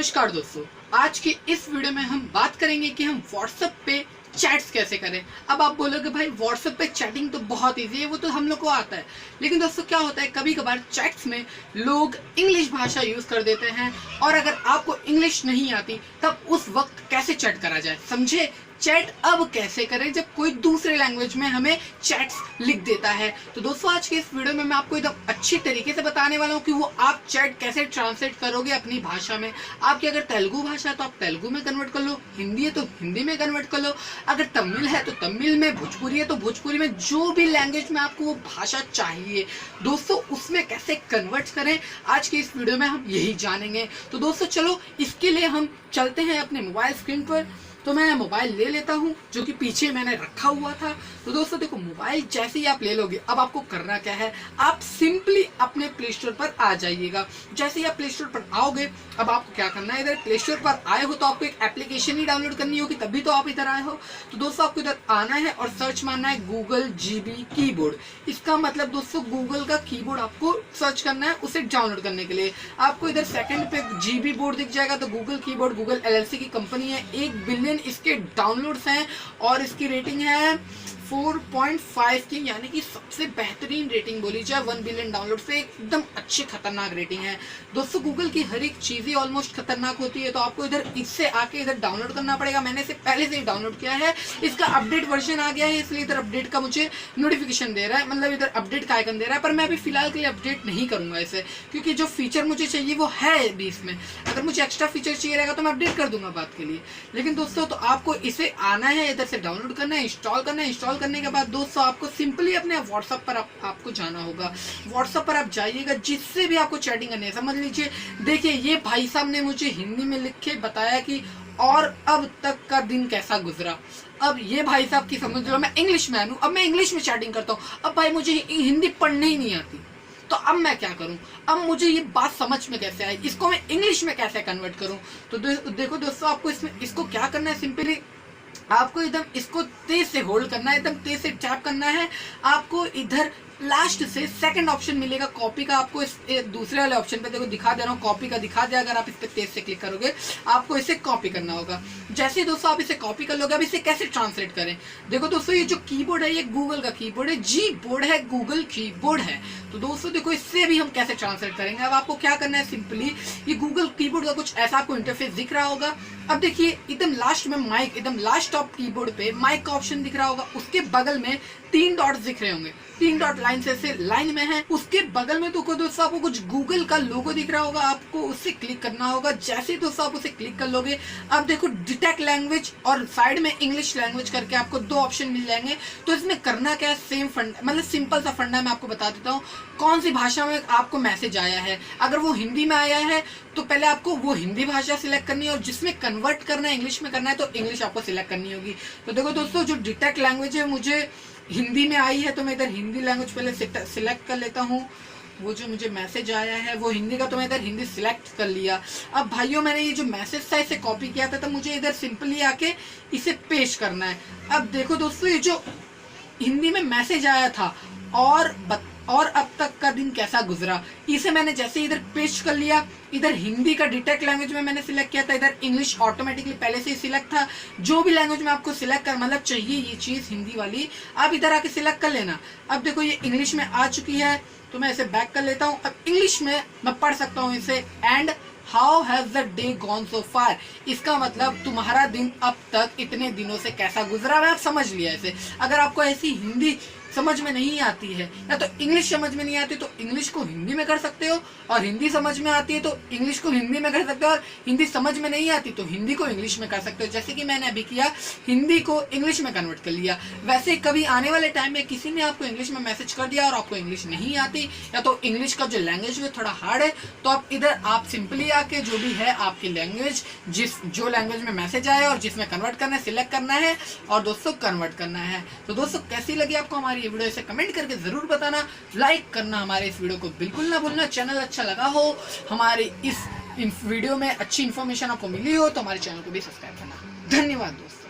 नमस्कार दोस्तों, आज की इस वीडियो में हम बात करेंगे कि हम व्हाट्सएप पे चैट्स कैसे करें। अब आप बोलोगे भाई व्हाट्सएप पे चैटिंग तो बहुत इजी है, वो तो हम लोग को आता है। लेकिन दोस्तों क्या होता है, कभी कभार चैट्स में लोग इंग्लिश भाषा यूज कर देते हैं और अगर आपको इंग्लिश नहीं आती तब उस वक्त कैसे चैट करा जाए, समझे। चैट अब कैसे करें जब कोई दूसरे लैंग्वेज में हमें चैट्स लिख देता है। तो दोस्तों आज के इस वीडियो में मैं आपको एकदम अच्छी तरीके से बताने वाला हूँ कि वो आप चैट कैसे ट्रांसलेट करोगे अपनी भाषा में। आपकी अगर तेलुगु भाषा है तो आप तेलुगु में कन्वर्ट कर लो, हिंदी है तो हिंदी में कन्वर्ट कर लो, अगर तमिल है तो तमिल में, भोजपुरी है तो भोजपुरी में, जो भी लैंग्वेज में आपको वो भाषा चाहिए दोस्तों उसमें कैसे कन्वर्ट करें, आज की इस वीडियो में हम यही जानेंगे। तो दोस्तों चलो इसके लिए हम चलते हैं अपने मोबाइल स्क्रीन पर। तो मैं मोबाइल ले लेता हूं जो कि पीछे मैंने रखा हुआ था। तो दोस्तों देखो, मोबाइल जैसे ही आप ले लोगे अब आपको करना क्या है, आप सिंपली अपने प्ले स्टोर पर आ जाइएगा। जैसे ही आप प्ले स्टोर पर आओगे अब आपको क्या करना है, इधर प्ले स्टोर पर आए हो तो आपको एक एप्लीकेशन ही डाउनलोड करनी होगी, तभी तो आप इधर आए हो। तो दोस्तों आपको इधर आना है और सर्च मारना है गूगल जीबी कीबोर्ड। इसका मतलब दोस्तों गूगल का कीबोर्ड आपको सर्च करना है उसे डाउनलोड करने के लिए। आपको इधर सेकंड पे जीबी बोर्ड दिख जाएगा, तो गूगल कीबोर्ड गूगल एलएलसी की कंपनी है, 1 बिलियन इसके डाउनलोड्स हैं और इसकी रेटिंग है 4.5 की, यानी कि सबसे बेहतरीन रेटिंग बोली जाए। 1 बिलियन डाउनलोड से एकदम अच्छी खतरनाक रेटिंग है। दोस्तों गूगल की हर एक चीज ही ऑलमोस्ट खतरनाक होती है, तो आपको इधर इससे आके इधर डाउनलोड करना पड़ेगा। मैंने इसे पहले से ही डाउनलोड किया है, इसका अपडेट वर्जन आ गया है इसलिए इधर अपडेट का मुझे नोटिफिकेशन दे रहा है, मतलब इधर अपडेट का आइकन दे रहा है। पर मैं अभी फिलहाल के लिए अपडेट नहीं करूंगा इसे, क्योंकि जो फीचर मुझे चाहिए वो है अभी इसमें। अगर मुझे एक्स्ट्रा फीचर चाहिए रहेगा तो मैं अपडेट कर दूंगा बात के लिए। लेकिन दोस्तों तो आपको इसे आना है, इधर से डाउनलोड करना है, इंस्टॉल करना है। इंस्टॉल करने के बाद दोस्तों आपको सिंपली अपने व्हाट्सएप पर आपको जाना होगा। व्हाट्सएप पर आप जाइएगा, जिससे भी आपको चैटिंग करनी है। समझ लीजिए, देखिए ये भाई साहब ने मुझे हिंदी में लिख के बताया कि और अब तक का दिन कैसा गुजरा। अब ये भाई साहब की समझ लो मैं इंग्लिश मैन हूं, अब मैं इंग्लिश में चैटिंग करता हूं। अब भाई मुझे हिंदी पढ़ने ही नहीं आती, तो अब मैं क्या करूं, अब मुझे ये बात समझ में कैसे आए, इसको मैं इंग्लिश में कैसे कन्वर्ट करूं। तो देखो दोस्तों, आपको इसमें इसको क्या करना है, सिंपली आपको एकदम इसको तेज से होल्ड करना है, एकदम तेज से टैप करना है। आपको इधर लास्ट से सेकंड ऑप्शन मिलेगा कॉपी का, आपको इस दूसरे वाले ऑप्शन पे देखो दिखा दे रहा हूँ, कॉपी का दिखा दिया। अगर आप इस पे तेज से क्लिक करोगे आपको इसे कॉपी करना होगा। जैसे ही दोस्तों आप इसे कॉपी कर लोगे, अब इसे कैसे ट्रांसलेट करें। देखो दोस्तों, ये जो कीबोर्ड है ये गूगल का कीबोर्ड है, जी बोर्ड है, गूगल कीबोर्ड है। तो दोस्तों देखो इससे भी हम कैसे ट्रांसलेट करेंगे। अब आपको क्या करना है, सिंपली ये गूगल कीबोर्ड का कुछ ऐसा आपको इंटरफेस दिख रहा होगा। अब देखिए एकदम लास्ट में माइक, एकदम लास्ट टॉप कीबोर्ड पे माइक का ऑप्शन दिख रहा होगा, उसके बगल में 3 डॉट्स दिख रहे होंगे, 3 डॉट लाइन से लाइन में है। उसके बगल में तो दोस्तों आपको कुछ गूगल का लोगो दिख रहा होगा, आपको उससे क्लिक करना होगा। जैसे ही दोस्तों आप उसे क्लिक कर लोगे, अब देखो डिटेक्ट लैंग्वेज और साइड में इंग्लिश लैंग्वेज करके आपको 2 ऑप्शन मिल जाएंगे। तो इसमें करना क्या है, सेम फंड, मतलब सिंपल सा फंडा मैं आपको बता देता हूँ। कौन सी भाषा में आपको मैसेज आया है, अगर वो हिंदी में आया है तो पहले आपको वो हिंदी भाषा सिलेक्ट करनी है, और जिसमें कन्वर्ट करना है इंग्लिश में करना है तो इंग्लिश आपको सिलेक्ट करनी होगी। तो देखो दोस्तों, जो डिटेक्ट लैंग्वेज है मुझे हिंदी में आई है, तो मैं इधर हिंदी लैंग्वेज पहले सिलेक्ट कर लेता हूँ। वो जो मुझे मैसेज आया है वो हिंदी का, तो मैं इधर हिंदी सिलेक्ट कर लिया। अब भाइयों मैंने ये जो मैसेज था इसे कॉपी किया था, तो मुझे इधर सिंपली आके इसे पेस्ट करना है। अब देखो दोस्तों, ये जो हिंदी में मैसेज आया था और अब तक का दिन कैसा गुजरा, इसे मैंने जैसे इधर पेस्ट कर लिया। इधर हिंदी का डिटेक्ट लैंग्वेज में मैंने सिलेक्ट किया था, इधर इंग्लिश ऑटोमेटिकली पहले से ही सिलेक्ट था। जो भी लैंग्वेज में आपको सिलेक्ट कर, मतलब चाहिए ये चीज हिंदी वाली, आप इधर आके सिलेक्ट कर लेना। अब देखो ये इंग्लिश में आ चुकी है, तो मैं इसे बैक कर लेता हूँ। अब इंग्लिश में मैं पढ़ सकता हूँ इसे, and how has the day gone so far. इसका मतलब तुम्हारा दिन अब तक इतने दिनों से कैसा गुजरा है, आप समझ लिया इसे। अगर आपको ऐसी हिंदी समझ में नहीं आती है या तो इंग्लिश समझ में नहीं आती तो इंग्लिश को हिंदी में कर सकते हो, और हिंदी समझ में आती है तो इंग्लिश को हिंदी में कर सकते हो, और हिंदी समझ में नहीं आती तो हिंदी को इंग्लिश में कर सकते हो। जैसे कि मैंने अभी किया, हिंदी को इंग्लिश में कन्वर्ट कर लिया। वैसे कभी आने वाले टाइम में किसी ने आपको इंग्लिश में मैसेज कर दिया और आपको इंग्लिश नहीं आती, या तो इंग्लिश का जो लैंग्वेज है थोड़ा हार्ड है, तो आप इधर आप सिंपली आके जो भी है आपकी लैंग्वेज, जो लैंग्वेज में मैसेज आया और जिसमें कन्वर्ट करना है सिलेक्ट करना है और दोस्तों कन्वर्ट करना है। तो दोस्तों कैसी लगी आपको हमारी ये वीडियो, इसे कमेंट करके जरूर बताना। लाइक करना हमारे इस वीडियो को बिल्कुल ना भूलना। चैनल अच्छा लगा हो, हमारे इस वीडियो में अच्छी इन्फॉर्मेशन आपको मिली हो तो हमारे चैनल को भी सब्सक्राइब करना। धन्यवाद दोस्तों।